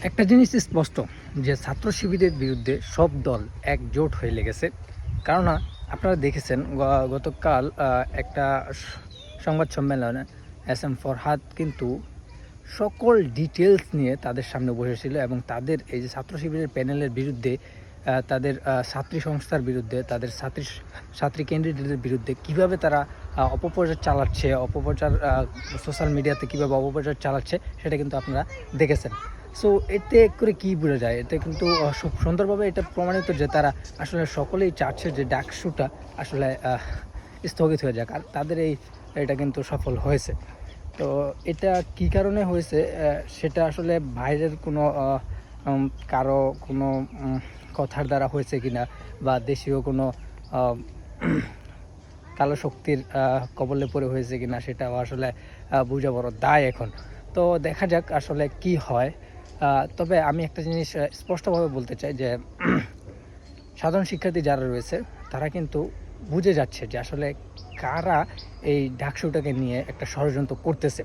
একটা জিনিস স্পষ্ট যে ছাত্র শিবিরের বিরুদ্ধে সব দল একজোট হয়ে লেগেছে। কেননা আপনারা দেখেছেন গতকাল একটা সংবাদ সম্মেলনে এস এম ফরহাদ কিন্তু সকল ডিটেলস নিয়ে তাদের সামনে বসেছিল এবং তাদের এই যে ছাত্র শিবিরের প্যানেলের বিরুদ্ধে তাদের ছাত্রী সংস্থার বিরুদ্ধে তাদের ছাত্রী ক্যান্ডিডেটের বিরুদ্ধে কিভাবে তারা অপপ্রচার চালাচ্ছে, অপপ্রচার সোশ্যাল মিডিয়াতে কীভাবে অপপ্রচার চালাচ্ছে সেটা কিন্তু আপনারা দেখেছেন। সো এতে করে কী বোঝা যায়, এতে কিন্তু খুব সুন্দরভাবে এটা প্রমাণিত যে তারা আসলে সকলেই চাচ্ছে যে ডাকসুটা আসলে স্থগিত হয়ে যাক, আর তাদের এটা কিন্তু সফল হয়েছে। তো এটা কী কারণে হয়েছে সেটা আসলে বাইরের কোনো কারো কোনো কথার দ্বারা হয়েছে কিনা বা দেশীয় কোনো কালো শক্তির কবলে পড়ে হয়েছে কিনা সেটাও আসলে বোঝা বড় দায় এখন। তো দেখা যাক আসলে কি হয়। তবে আমি একটা জিনিস স্পষ্টভাবে বলতে চাই যে সাধারণ শিক্ষার্থী যারা রয়েছে তারা কিন্তু বুঝে যাচ্ছে যে আসলে কারা এই ডাকসুটাকে নিয়ে একটা ষড়যন্ত্র করতেছে।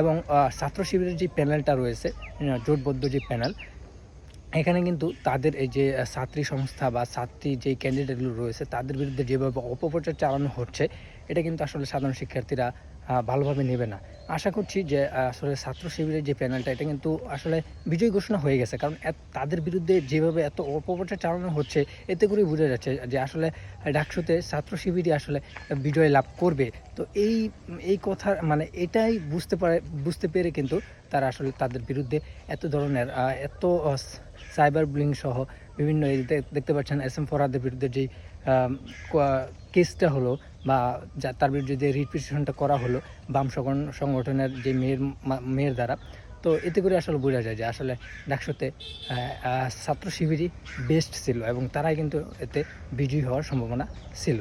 এবং ছাত্র শিবিরের যে প্যানেলটা রয়েছে, জোটবদ্ধ যে প্যানেল, এখানে কিন্তু তাদের এই যে ছাত্রী সংস্থা বা ছাত্রী যে ক্যান্ডিডেটগুলো রয়েছে তাদের বিরুদ্ধে যেভাবে অপপ্রচার চালানো হচ্ছে, এটা কিন্তু আসলে সাধারণ শিক্ষার্থীরা ভালোভাবে নেবে না। আশা করছি যে আসলে ছাত্র শিবিরের যে প্যানেলটা এটা কিন্তু আসলে বিজয় ঘোষণা হয়ে গেছে, কারণ তাদের বিরুদ্ধে যেভাবে এত অপপ্রচার চালানো হচ্ছে এতে করেই বোঝা যাচ্ছে যে আসলে ডাকসুতে ছাত্র শিবিরই আসলে বিজয় লাভ করবে। তো এই কথা মানে এটাই বুঝতে পেরে কিন্তু তারা আসলে তাদের বিরুদ্ধে এত ধরনের এত সাইবার বুলিং সহ বিভিন্ন দেখতে পাচ্ছেন এস এম ফরহাদের বিরুদ্ধে যেই কেসটা হলো বা তার বিরুদ্ধে যে রিপিটিশনটা করা হলো বাম সংগঠনের যে মেয়ের দ্বারা। তো এতে করে আসলে বোঝা যায় যে আসলে ডাকসুতে ছাত্র শিবিরই বেস্ট ছিল এবং তারাই কিন্তু এতে বিজয়ী হওয়ার সম্ভাবনা ছিল।